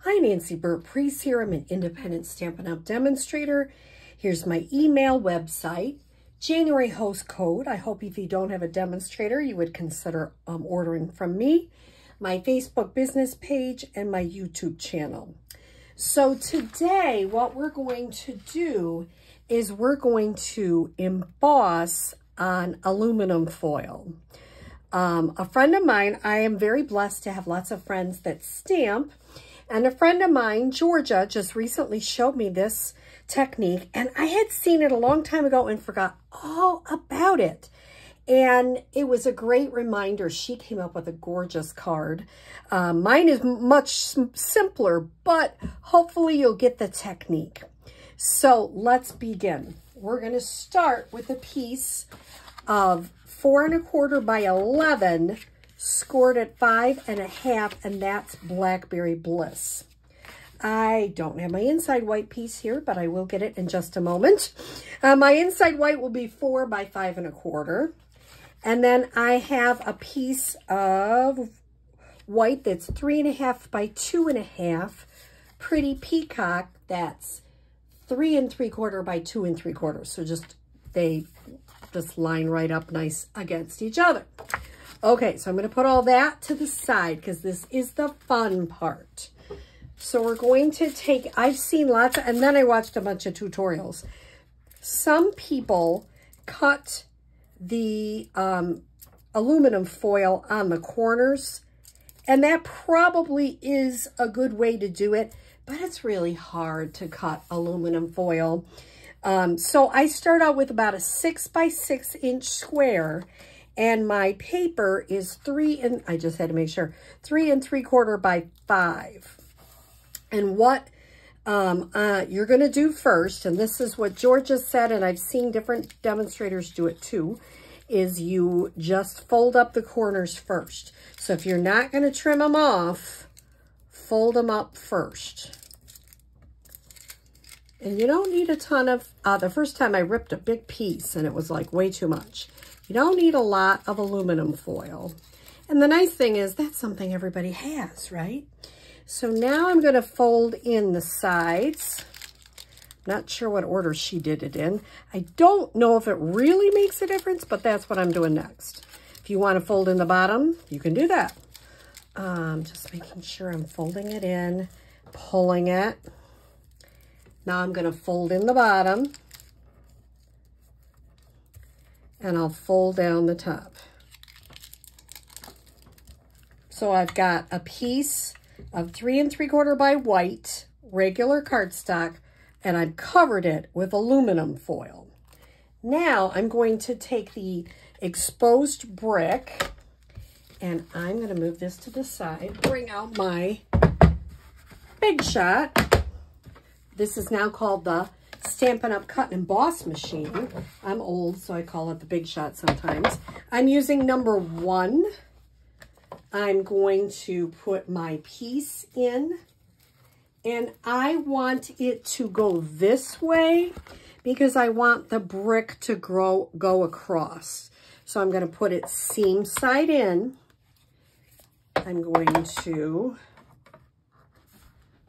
Hi, Nancy Burt-Preece here. I'm an independent Stampin' Up! Demonstrator. Here's my email website, January host code. I hope if you don't have a demonstrator, you would consider ordering from me, my Facebook business page, and my YouTube channel. So today, what we're going to do is we're going to emboss on aluminum foil. A friend of mine, I am very blessed to have lots of friends that stamp, and a friend of mine, Georgia, just recently showed me this technique, and I had seen it a long time ago and forgot all about it. And it was a great reminder. She came up with a gorgeous card. Mine is much simpler, but hopefully you'll get the technique. So let's begin. We're going to start with a piece of 4 1/4 by 11, scored at 5 1/2, and that's Blackberry Bliss. I don't have my inside white piece here, but I will get it in just a moment. My inside white will be 4 by 5 1/4. And then I have a piece of white that's 3 1/2 by 2 1/2. Pretty peacock, that's 3 3/4 by 2 3/4. So they just line right up nice against each other. Okay, so I'm going to put all that to the side because this is the fun part. So we're going to take, I've seen lots of, and then I watched a bunch of tutorials. Some people cut the aluminum foil on the corners, and that probably is a good way to do it, but it's really hard to cut aluminum foil. So I start out with about a 6 by 6 inch square, and my paper is 3 3/4 by 5. And what you're going to do first, and this is what Georgia said, and I've seen different demonstrators do it too, is you just fold up the corners first. So if you're not going to trim them off, fold them up first. And you don't need a ton of, the first time I ripped a big piece and it was like way too much. You don't need a lot of aluminum foil. And the nice thing is that's something everybody has, right? So now I'm going to fold in the sides. Not sure what order she did it in. I don't know if it really makes a difference, but that's what I'm doing next. If you want to fold in the bottom, you can do that. Just making sure I'm folding it in, pulling it. Now I'm going to fold in the bottom, and I'll fold down the top. So I've got a piece of 3 3/4 by white, regular cardstock, and I've covered it with aluminum foil. Now I'm going to take the exposed brick, and I'm going to move this to the side, bring out my Big Shot. This is now called the Stampin' Up! Cut and Emboss machine. I'm old, so I call it the Big Shot sometimes. I'm using number 1. I'm going to put my piece in, and I want it to go this way because I want the brick to go across. So I'm going to put it seam side in. I'm going to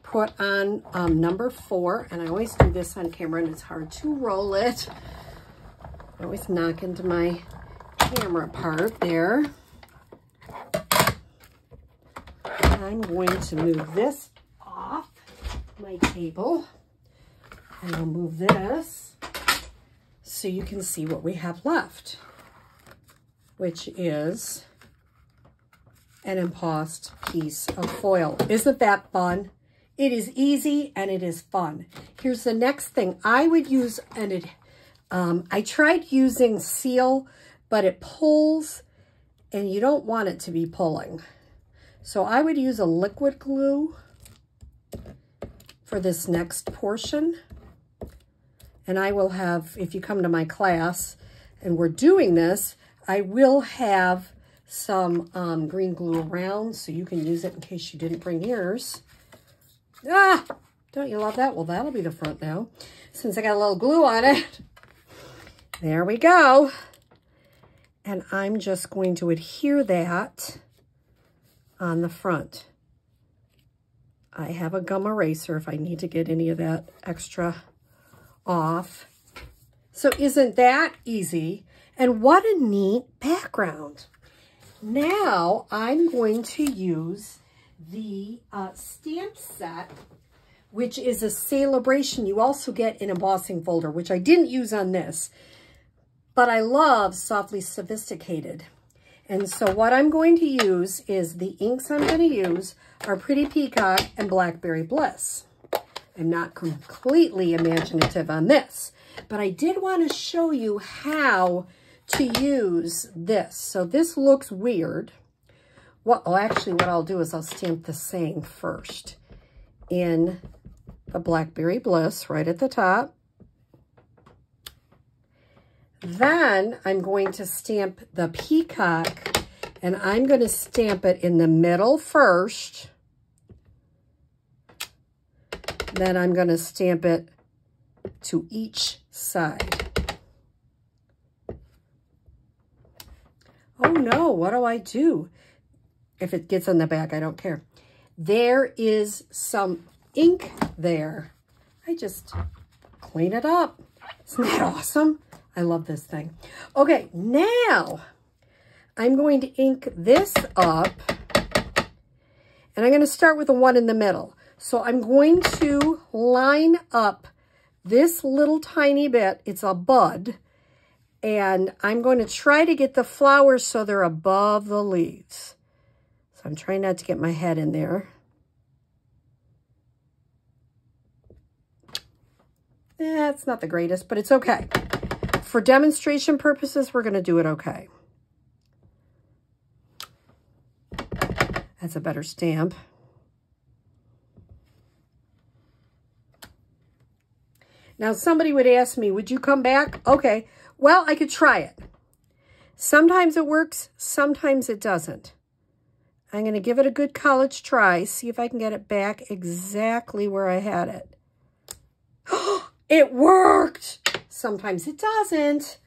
put on number 4, and I always do this on camera, and it's hard to roll it. I always knock into my camera part there. I'm going to move this off my table, and I'll move this so you can see what we have left, which is an embossed piece of foil. Isn't that fun? It is easy and it is fun. Here's the next thing I would use, and I tried using seal, but it pulls and you don't want it to be pulling. So I would use a liquid glue for this next portion. And I will have, if you come to my class and we're doing this, I will have some green glue around so you can use it in case you didn't bring yours. Ah, don't you love that? Well, that'll be the front now, since I got a little glue on it. There we go. And I'm just going to adhere that on the front I have a gum eraser if I need to get any of that extra off. So isn't that easy? And what a neat background. Now I'm going to use the stamp set, which is a celebration you also get in embossing folder, which I didn't use on this, but I love Softly Sophisticated. And so what I'm going to use is the inks I'm going to use are Pretty Peacock and Blackberry Bliss. I'm not completely imaginative on this, but I did want to show you how to use this. So this looks weird. Actually, what I'll do is I'll stamp the saying first in the Blackberry Bliss right at the top. Then I'm going to stamp the peacock, and I'm going to stamp it in the middle first. Then I'm going to stamp it to each side. Oh no, what do I do? If it gets on the back, I don't care. There is some ink there. I just clean it up. Isn't that awesome? I love this thing. Okay, now I'm going to ink this up, and I'm going to start with the one in the middle. So I'm going to line up this little tiny bit. It's a bud, and I'm going to try to get the flowers so they're above the leaves. So I'm trying not to get my head in there. That's not the greatest, but it's okay. For demonstration purposes, we're going to do it okay. That's a better stamp. Now, somebody would ask me, would you come back? Okay, well, I could try it. Sometimes it works, sometimes it doesn't. I'm going to give it a good college try, see if I can get it back exactly where I had it. It worked! Sometimes it doesn't,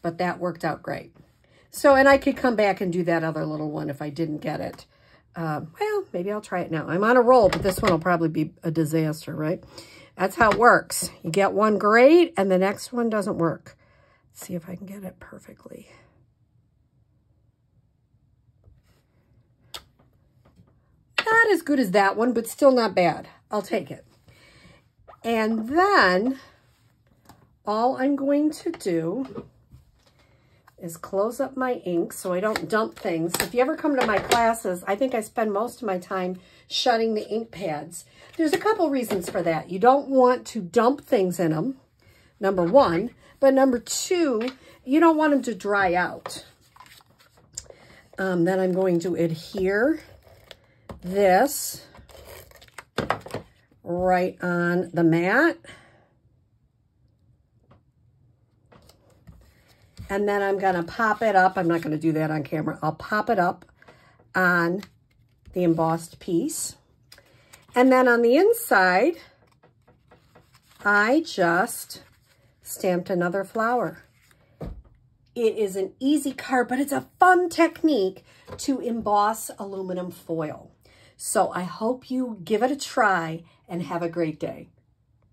but that worked out great. So, and I could come back and do that other little one if I didn't get it. Well, maybe I'll try it now. I'm on a roll, but this one will probably be a disaster, right? That's how it works. You get one great, and the next one doesn't work. Let's see if I can get it perfectly. Not as good as that one, but still not bad. I'll take it. And then all I'm going to do is close up my ink so I don't dump things. If you ever come to my classes, I think I spend most of my time shutting the ink pads. There's a couple reasons for that. You don't want to dump things in them, number one. But number two, you don't want them to dry out. Then I'm going to adhere this right on the mat. And then I'm going to pop it up. I'm not going to do that on camera. I'll pop it up on the embossed piece. And then on the inside, I just stamped another flower. It is an easy card, but it's a fun technique to emboss aluminum foil. So I hope you give it a try and have a great day.